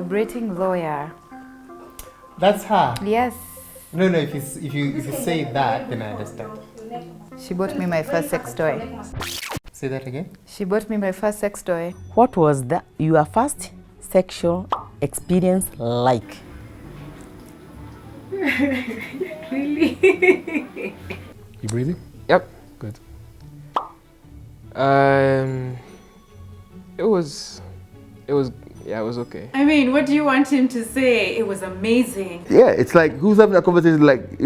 vibrating lawyer. That's her. Yes. No, if you say that, then I understand. She bought me my first sex toy. Say that again. She bought me my first sex toy. What was your first sexual experience like? Really? You breathing? Yep. Good. It was okay. I mean, what do you want him to say? It was amazing. Yeah, it's like, who's having a conversation like,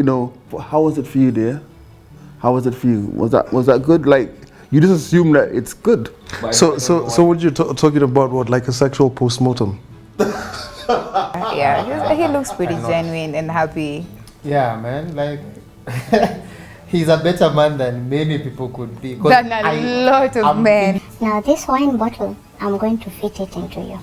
how was it for you, dear? How was it for you? Was that good? Like, you just assume that it's good. So what you're talking about, what, like a sexual postmortem? Yeah, he looks pretty genuine and happy. Yeah, man. Like, he's a better man than many people could be. Than a lot of men. Now this wine bottle, I'm going to fit it into you.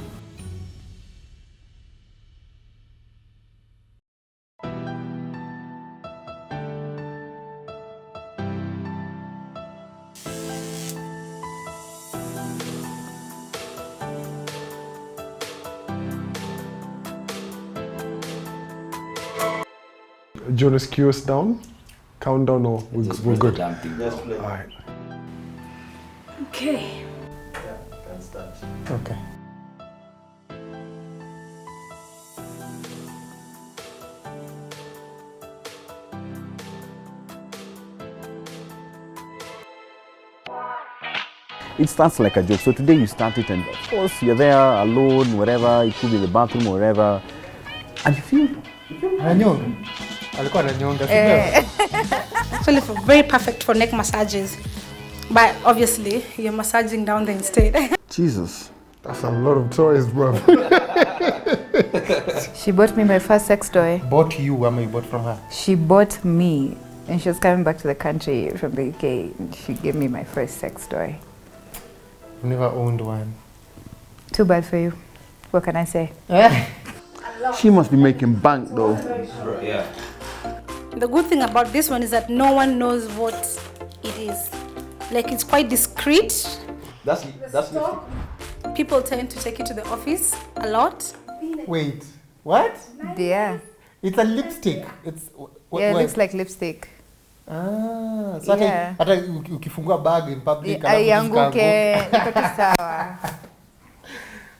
Jonas, cue us down. Count down, or we're good. All right. Okay. Okay. It starts like a joke. So today you start it, and of course you're there alone, wherever, it could be in the bathroom or wherever, and you feel Ananyonga. Alikuwa ananyonga. Actually, very perfect for neck massages. But obviously, you're massaging down there instead. Jesus. That's a lot of toys, bro. She bought me my first sex toy. Bought you, or you bought from her? She bought me, and she was coming back to the country from the UK. And she gave me my first sex toy. I've never owned one. Too bad for you. What can I say? She must be making bank though. Yeah. The good thing about this one is that no one knows what it is. Like, it's quite discreet. That's lipstick. People tend to take it to the office a lot. Wait, what? Yeah. It's a lipstick. It's Yeah, it looks like lipstick. Ah, so Yeah. hata ukifungua bag in public, Aianguke, iko tu sawa.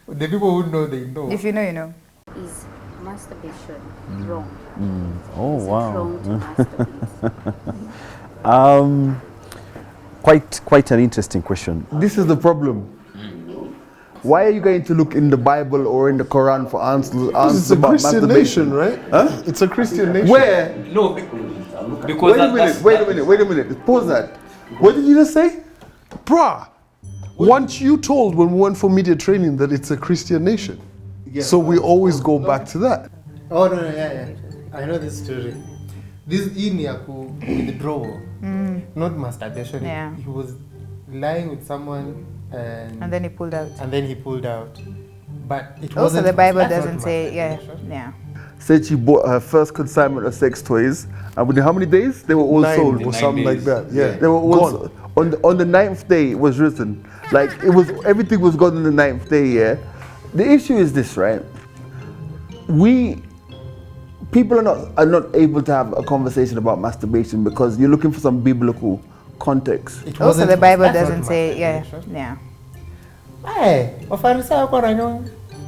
the people who know, they know. If you know, you know. Is masturbation wrong? Oh Is it wow. wrong to masturbate? Quite an interesting question. This is the problem. Why are you going to look in the Bible or in the Quran for answers It's a about Christian masturbation? nation, right? Huh? It's a Christian nation. Where? No, because Wait a minute. Pause that. What did you just say? Bruh, weren't you told when we went for media training that it's a Christian nation? So we always go back to that. Oh no, yeah. I know this story. This in withdrawal, not masturbation. Yeah. He was lying with someone And then he pulled out. But it Also, wasn't. the Bible that's doesn't not say, yeah. masturbation. Said she bought her first consignment of sex toys, and within how many days they were all 9 sold? or something like that. Yeah. They were all on the 9th day. It was written, like everything was gone on the 9th day. Yeah. The issue is this, right? People are not able to have a conversation about masturbation because you're looking for some biblical context. It Also, wasn't- the Bible that's not doesn't say, yeah. masturbation. Hey, Wafarisayo kwa rano.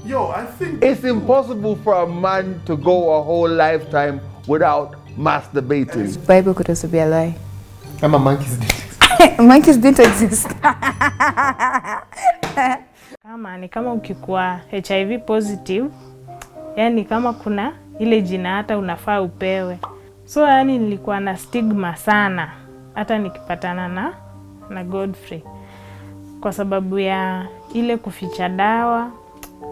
Yo, I think It's impossible for a man to go a whole lifetime without masturbating. Bible could also be a lie. I'm a monkey's dick. Monkeys didn't exist. Kama ukikuwa HIV positive, yani kama kuna ile jina hata unafaa upewe. So yani nilikuwa na stigma sana hata nikipatana na Godfrey. Kwa sababu ya ile kuficha dawa,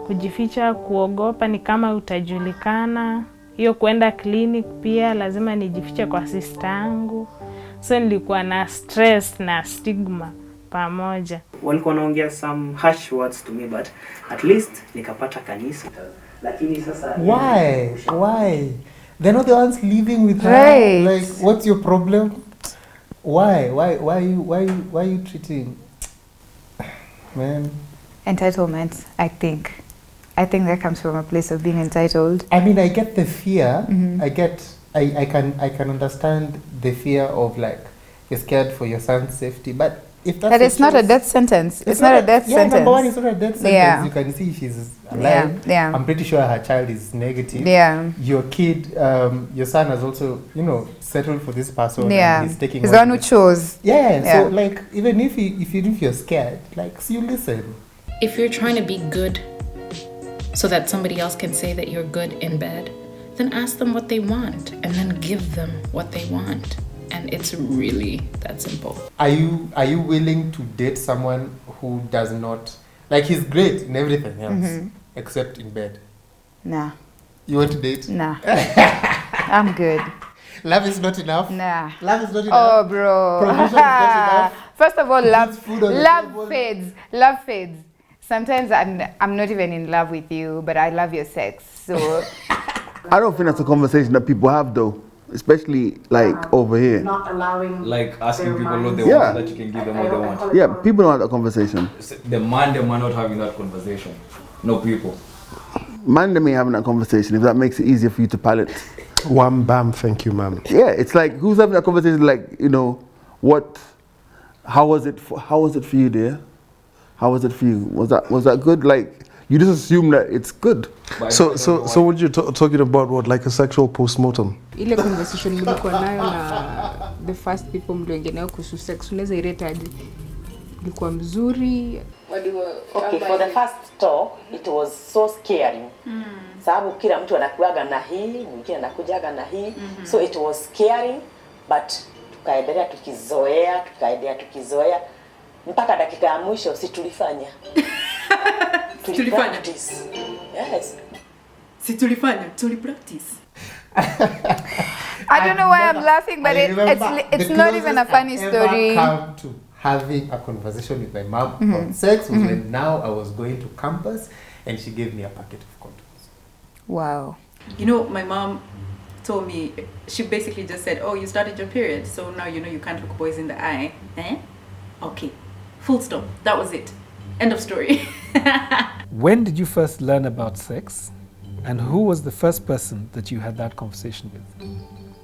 kujificha, kuogopa ni kama utajulikana. Hiyo kuenda clinic pia lazima nijifiche kwa sister yangu. So nilikuwa na stress na stigma pamoja. Walikuwa wanaongea some harsh words to me, but at least nikapata kanisa. Lakini sasa Why? They're not the ones living with her. Right. Like, what's your problem? Why are you treating? Man. Entitlement, I think. I think that comes from a place of being entitled. I mean, I get the fear. Mhm. I can understand the fear of like you're scared for your son's safety, but if that's But the it's not a choice- death sentence. It's not a death yeah, sentence. number one, it's not a death sentence. Yeah. You can see she's alive. Yeah, yeah. I'm pretty sure her child is negative. Yeah. Your kid, your son has also, settled for this person. Yeah. And he's taking. He's the on one who the- chose. Yeah. Yeah. So like, even if you're scared, like, so you listen. If you're trying to be good so that somebody else can say that you're good in bed, then ask them what they want and then give them what they want. And it's really that simple. Are you willing to date someone who does not, like, he's great in everything else Mhm. except in bed? Nah. You want to date? Nah. I'm good. Love is not enough. Nah. Love is not enough. Oh, bro. Provision is not enough. First of all, love food on the table. fades. Love fades. Sometimes I'm not even in love with you, but I love your sex. So I don't think that's a conversation that people have though, especially like over here. Not allowing Like asking people what they Yeah. want, that you can give them what they want. Yeah, people don't have that conversation. The man, them are not having that conversation. No people. Man, they may having that conversation if that makes it easier for you to palate. Wham bam, thank you, ma'am. Yeah, it's like who's having that conversation? Like, how was it for you, dear? How was it for you? Was that good? Like, you just assume that it's good. So what you're talking about, what, like a sexual postmortem? Ile conversation mlikuwa nayo na the first people mliongea nayo kuhusu sex, unaweza iretaje? Ilikuwa mzuri? Okay, for the first talk, it was so scary. Sababu kila mtu anakuaga na hii, mwingine anakujaga na hii. So it was scary, but tukaendelea tukizoea. Mpaka dakika ya mwisho si tulifanya. Tulifanya. Yes. Si tulifanya, practice. I don't know why I'm laughing, but I remember it's the not even a closest funny I've ever story. come to having a conversation with my mom about sex was when now I was going to campus and she gave me a packet of condoms. Wow. You know, my mom told me, she basically just said, oh, you started your period, so now you know you can't look boys in the eye. Okay. Full stop. That was it. End of story. When did you first learn about sex? And who was the first person that you had that conversation with?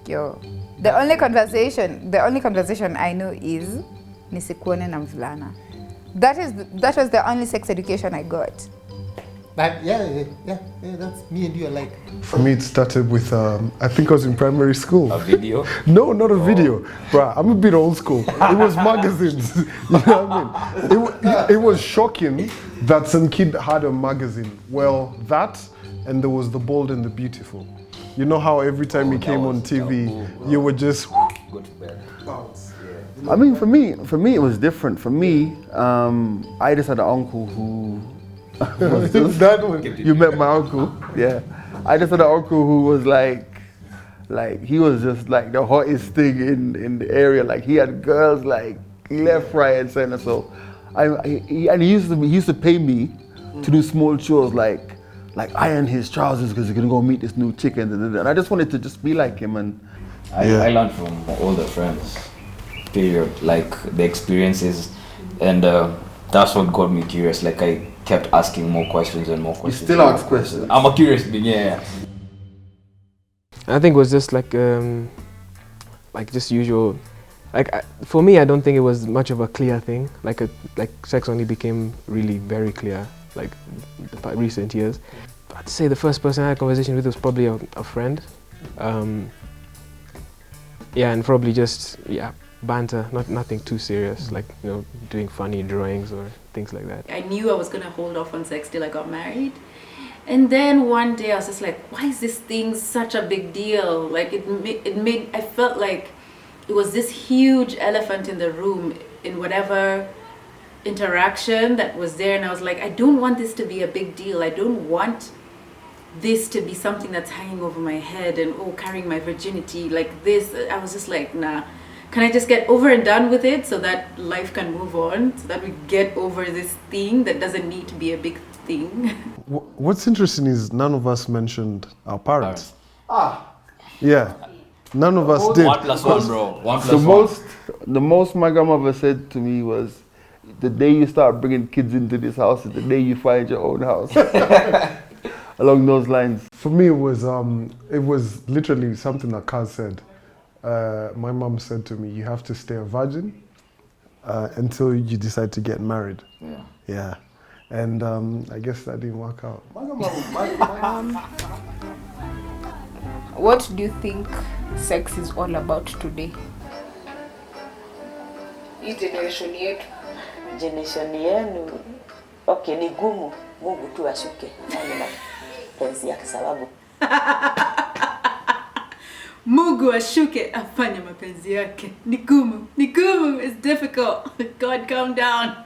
Yo. The only conversation I know is nisikuone na mvulana. That was the only sex education I got. But yeah, that's me and you alike. For me, it started with, I think I was in primary school. A video? No, not a video. Bruh, I'm a bit old school. It was magazines. You know what I mean? It was shocking that some kid had a magazine. Well, that, and there was The Bold and the Beautiful. You know how every time you came on TV, you would just go to bed. I mean, for me, it was different. For me, I just had an uncle who. That one. You met my uncle, yeah. I just had an uncle who was like he was just like the hottest thing in the area. Like he had girls like left, right, and center. So, he used to pay me to do small chores like iron his trousers because he's gonna go meet this new chick and I just wanted to just be like him and. I learned from older friends. Period. Like the experiences, and that's what got me curious. Like I kept asking more questions and more questions. You still ask questions? I'm a curious being, yeah. I think it was just like just usual. For me, I don't think it was much of a clear thing. Like sex only became really very clear like the recent years. I'd say the first person I had a conversation with was probably a friend. And probably just banter, nothing too serious, like doing funny drawings or things like that. I knew I was gonna hold off on sex till I got married. And then one day I was just like, why is this thing such a big deal? Like I felt like it was this huge elephant in the room in whatever interaction that was there. And I was like, I don't want this to be a big deal. I don't want this to be something that's hanging over my head and carrying my virginity like this. I was just like, nah. Can I just get over and done with it so that life can move on, so that we get over this thing that doesn't need to be a big thing? What's interesting is none of us mentioned our parents. Yeah, none of us did. 1+1, bro. 1+1. The most my grandmother said to me was, the day you start bringing kids into this house is the day you find your own house. along those lines? For me, it was literally something that Kaz said. My mom said to me, you have to stay a virgin until you decide to get married. Yeah. Yeah. And I guess that didn't work out. What do you think sex is all about today? Hii generation yetu. Generation yenu, okay, ni gumu. Mungu tu ashuke. Mapenzi yake sababu. Mungu ashuke afanye mapenzi yake. Ni gumu. It's difficult. God, calm down.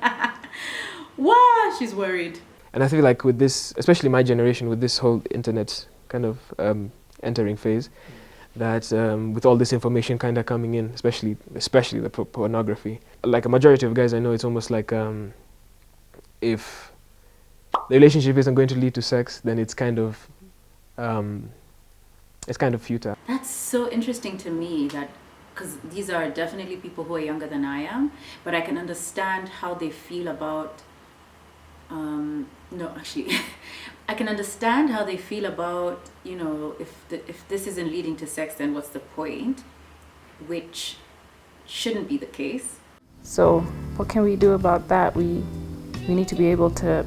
Wow, she's worried. And I feel like with this, especially my generation, with this whole internet kind of entering phase, that with all this information kind of coming in, especially the pornography, like a majority of guys I know, it's almost like if the relationship isn't going to lead to sex, then it's kind of futile. That's so interesting to me, that because these are definitely people who are younger than I am, but I can understand how they feel about no, actually, I can understand how they feel about, you know, if this isn't leading to sex, then what's the point? Which shouldn't be the case. So what can we do about that? We need to be able to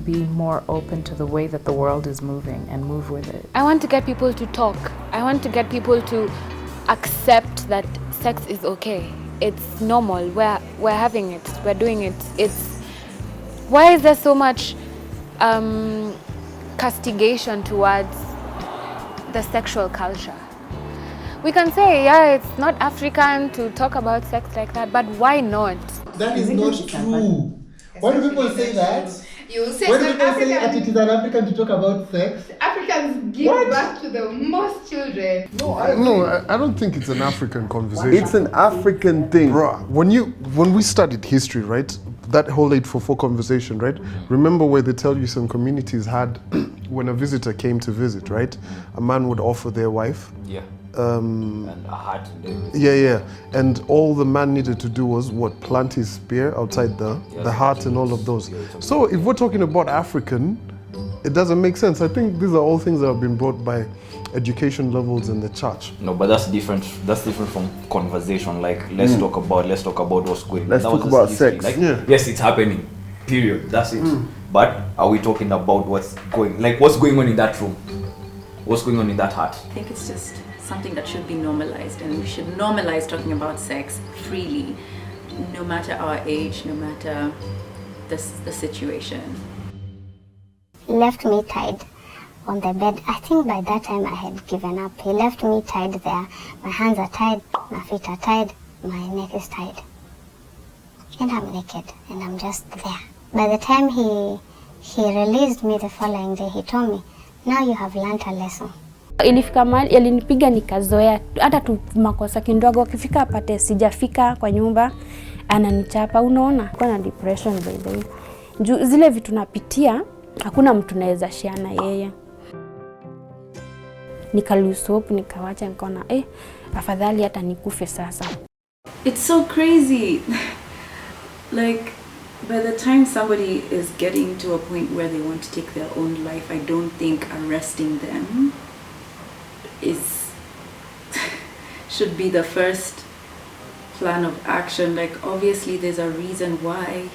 be more open to the way that the world is moving and move with it. I want to get people to talk. I want to get people to accept that sex is okay. It's normal. We're having it. We're doing it. Why is there so much castigation towards the sexual culture? We can say, yeah, it's not African to talk about sex like that, but why not? That is not true. Why do people say that? You say Why do people say that it is an African to talk about sex? Africans give birth to the most children. I don't think it's an African conversation. It's an African thing. Bruh, when we studied history, right? That whole 844 conversation, right? Remember where they tell you some communities had, when a visitor came to visit, right? A man would offer their wife. Yeah. And a hat and everything. Yeah. And all the man needed to do was what? Plant his spear outside the hut and all of those. So if we're talking about African, it doesn't make sense. I think these are all things that have been brought by education levels in the church. No, but that's different. That's different from conversation. Like let's talk about what's going on. Let's talk about sex. Like, yes, it's happening. Period. That's it. But are we talking about what's going on in that room? What's going on in that heart? I think it's just something that should be normalized, and we should normalize talking about sex freely, no matter our age, no matter the situation. He left me tied on the bed. I think by that time I had given up. He left me tied there. My hands are tied, my feet are tied, my neck is tied. And I'm naked, and I'm just there. By the time he released me the following day, he told me, now you have learned a lesson. Ilifika mahali alinipiga nikazoea, hata tu makosa kidogo akifika apate sijafika kwa nyumba ananichapa, unaona. Kwa na depression by the way. Juu zile vitu napitia hakuna mtu naweza share na yeye. Nikalose hope, nikawacha, nikaona afadhali hata nikufe sasa. It's so crazy. Like, by the time somebody is getting to a point where they want to take their own life, I don't think arresting them should be the first plan of action. Like, obviously there's a reason why.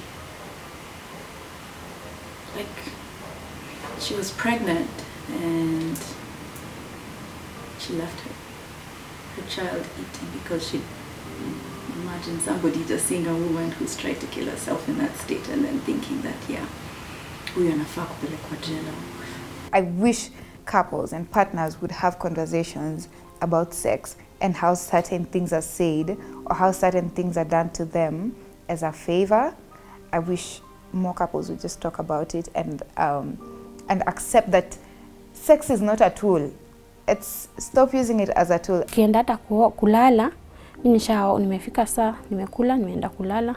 Like, she was pregnant and she left her child eating because she, imagine somebody just seeing a woman who's tried to kill herself in that state and then thinking that, yeah, huyu anafaa kupelekwa jela. I wish couples and partners would have conversations about sex and how certain things are said or how certain things are done to them as a favor. I wish more couples would just talk about it and accept that sex is not a tool. Stop using it as a tool. Kienda hata kulala, mimi nimefika saa, nimekula, nimeenda kulala.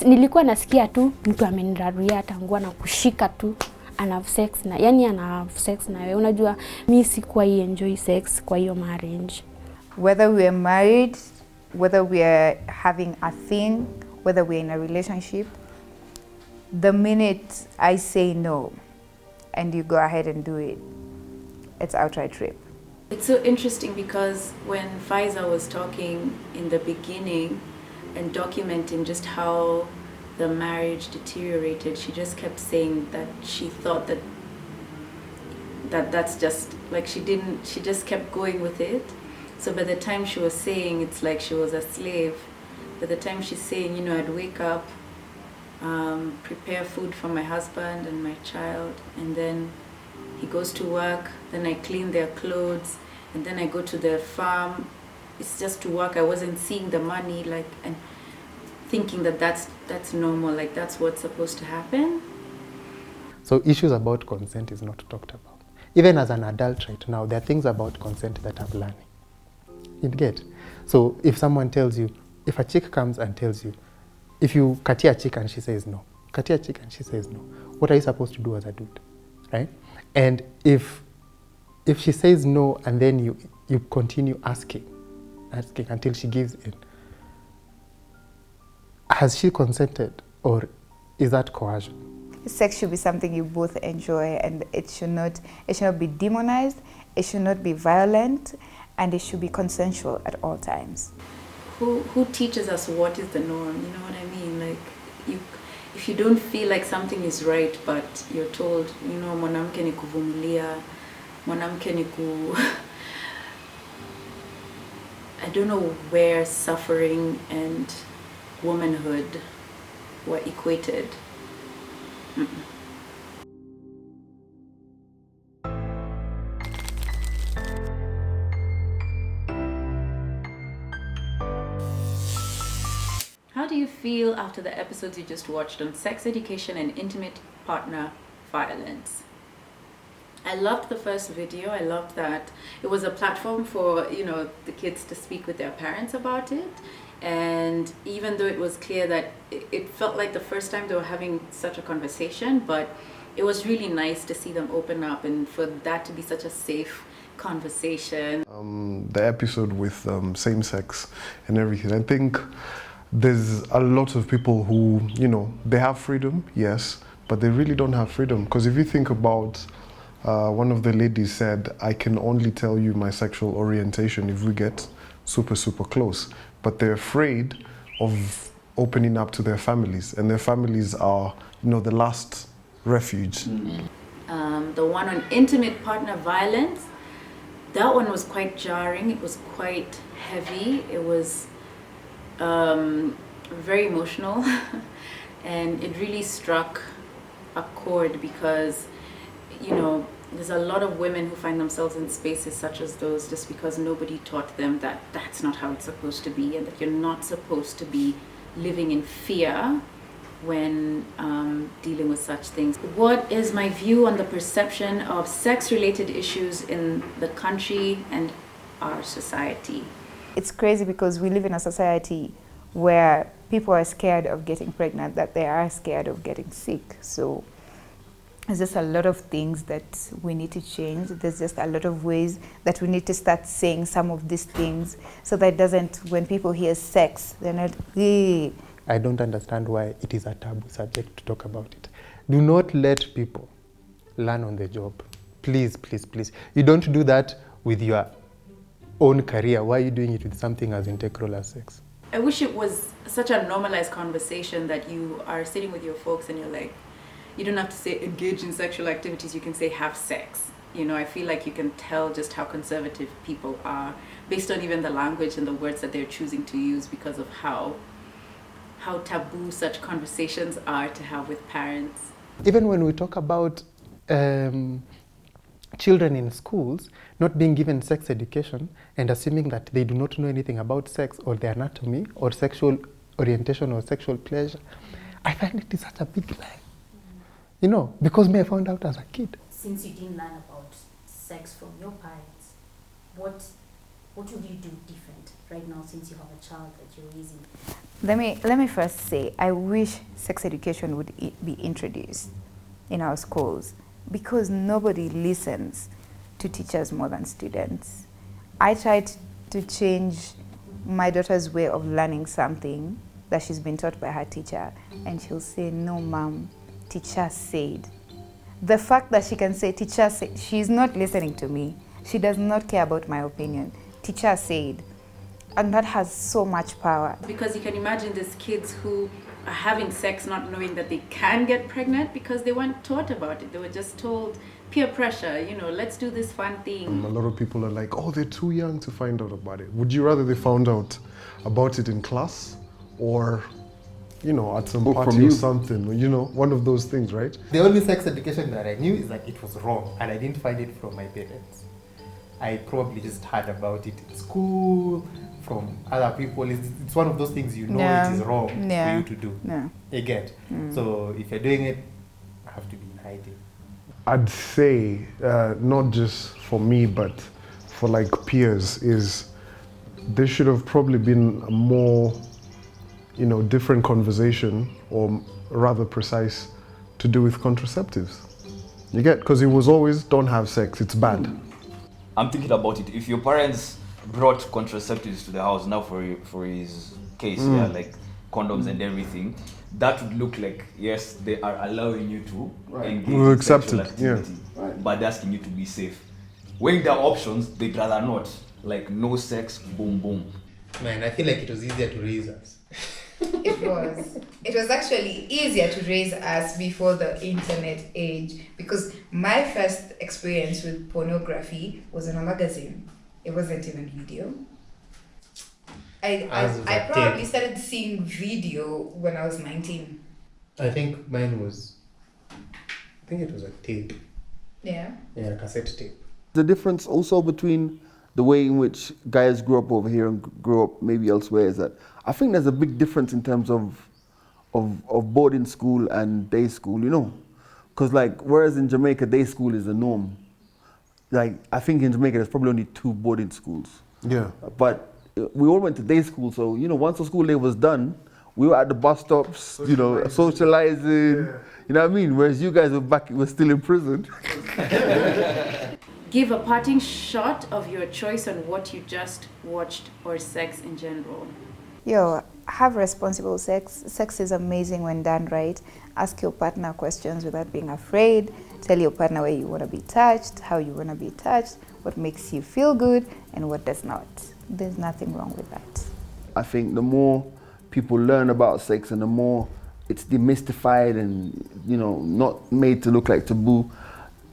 Nilikuwa nasikia tu mtu amenirarulia atangua na kushika tu ana sex na ana sex na wewe. Unajua mimi sikuwa enjoy sex kwa hiyo marriage. Whether we are married, whether we are having a thing whether we're in a relationship, the minute I say no and you go ahead and do it, it's outright rape. It's so interesting because when Faiza was talking in the beginning and documenting just how the marriage deteriorated, she just kept saying that she thought that's just like she just kept going with it. So by the time she was saying it's like she was a slave, by the time she's saying, you know, I'd wake up, prepare food for my husband and my child, and then he goes to work, then I clean their clothes, and then I go to the farm. It's just to work. I wasn't seeing the money, like, and thinking that that's normal, like that's what's supposed to happen. So issues about consent is not talked about. Even as an adult right now, there are things about consent that I'm learning. You get? So if someone tells you, if a chick comes and tells you, if you cut a chick and she says no, cut a chick and she says no, what are you supposed to do as a dude, right? And if she says no and then you continue asking until she gives in, has she consented or is that coercion? Sex should be something you both enjoy, and it should not be demonized, it should not be violent, and it should be consensual at all times. Who teaches us what is the norm? You know what I mean? Like, if you don't feel like something is right, but you're told, you know, mwanamke ni kuvumilia, mwanamke ni ku... I don't know where suffering and womanhood were equated. Mm-mm. How do you feel after the episodes you just watched on sex education and intimate partner violence? I loved the first video. I loved that it was a platform for, you know, the kids to speak with their parents about it. And even though it was clear that it felt like the first time they were having such a conversation, but it was really nice to see them open up and for that to be such a safe conversation. The episode with same sex and everything, I think there's a lot of people who, you know, they have freedom, yes, but they really don't have freedom. Because if you think about, one of the ladies said, I can only tell you my sexual orientation if we get super, super close. But they're afraid of opening up to their families, and their families are, you know, the last refuge. Mm-hmm. The one on intimate partner violence, that one was quite jarring. It was quite heavy. It was very emotional, and it really struck a chord because, you know, there's a lot of women who find themselves in spaces such as those just because nobody taught them that that's not how it's supposed to be, and that you're not supposed to be living in fear when dealing with such things. What is my view on the perception of sex-related issues in the country and our society? It's crazy because we live in a society where people are scared of getting pregnant, that they are scared of getting sick. So there's just a lot of things that we need to change. There's just a lot of ways that we need to start saying some of these things so that it doesn't, when people hear sex, they're not, eeh. I don't understand why it is a taboo subject to talk about it. Do not let people learn on the job. Please, please, please. You don't do that with your own career. Why are you doing it with something as integral as sex? I wish it was such a normalized conversation that you are sitting with your folks and you're like, you don't have to say engage in sexual activities, you can say have sex. You know, I feel like you can tell just how conservative people are based on even the language and the words that they're choosing to use because of how taboo such conversations are to have with parents. Even when we talk about children in schools not being given sex education and assuming that they do not know anything about sex or the anatomy or sexual orientation or sexual pleasure, I find it is such a big lie. You know, because me, I found out as a kid. Since you didn't learn about sex from your parents, what would you do different right now since you have a child that you're raising? Let me first say, I wish sex education would be introduced in our schools because nobody listens to teachers more than students. I tried to change my daughter's way of learning something that she's been taught by her teacher, and she'll say, no, ma'am, teacher said. The fact that she can say, teacher said, she's not listening to me. She does not care about my opinion. Teacher said. And that has so much power. Because you can imagine these kids who are having sex not knowing that they can get pregnant because they weren't taught about it. They were just told peer pressure, you know, let's do this fun thing. A lot of people are like, oh, they're too young to find out about it. Would you rather they found out about it in class or, you know, at some party or something, you know, one of those things, right? The only sex education that I knew is that it was wrong, and I didn't find it from my parents. I probably just heard about it in school, from other people. It's one of those things you know it is wrong for you to do. You get? So if you're doing it, I have to be in hiding. I'd say, not just for me, but for like peers, is there should have probably been a more, you know, different conversation, or rather precise, to do with contraceptives. You get? Because it was always, don't have sex, it's bad. I'm thinking about it. If your parents brought contraceptives to the house now for his case, yeah, like condoms and everything, that would look like, yes, they are allowing you to engage in sexual activity, but they're asking you to be safe. Weighing their options, they'd rather not. Like, no sex, boom, boom. Man, I feel like it was easier to raise us. It was. It was actually easier to raise us before the internet age, because my first experience with pornography was in a magazine. It wasn't even video. I probably started seeing video when I was 19. I think it was a tape. Yeah. Yeah, a cassette tape. The difference also between the way in which guys grew up over here and grew up maybe elsewhere is that I think there's a big difference in terms of boarding school and day school, you know? Because like, whereas in Jamaica, day school is the norm. Like, I think in Jamaica, there's probably only 2 boarding schools. Yeah. But we all went to day school, so, you know, once the school day was done, we were at the bus stops, you know, socializing, you know what I mean? Whereas you guys were still in prison. Give a parting shot of your choice on what you just watched or sex in general. Yo, have responsible sex. Sex is amazing when done right. Ask your partner questions without being afraid. Tell your partner where you want to be touched, how you want to be touched, what makes you feel good, and what does not. There's nothing wrong with that. I think the more people learn about sex and the more it's demystified and, you know, not made to look like taboo,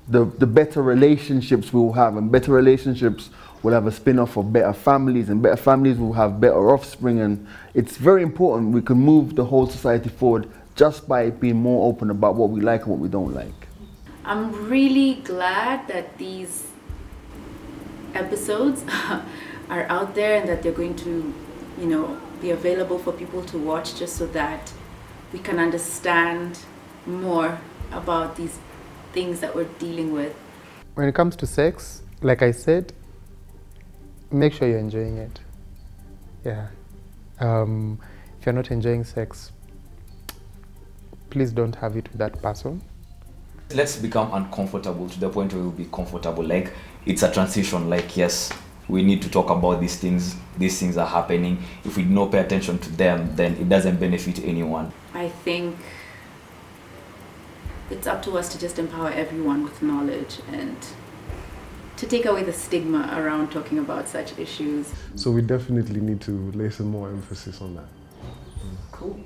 the better relationships we'll have, and better relationships will have a spin-off of better families, and better families will have better offspring. And it's very important we can move the whole society forward just by being more open about what we like and what we don't like. I'm really glad that these episodes are out there and that they're going to, you know, be available for people to watch, just so that we can understand more about these things that we're dealing with. When it comes to sex, like I said, make sure you're enjoying it. Yeah. If you're not enjoying sex, please don't have it with that person. Let's become uncomfortable to the point where we'll be comfortable. Like, it's a transition. Like, yes, we need to talk about these things. These things are happening. If we don't pay attention to them, then it doesn't benefit anyone. I think it's up to us to just empower everyone with knowledge and to take away the stigma around talking about such issues. So we definitely need to lay some more emphasis on that. Cool.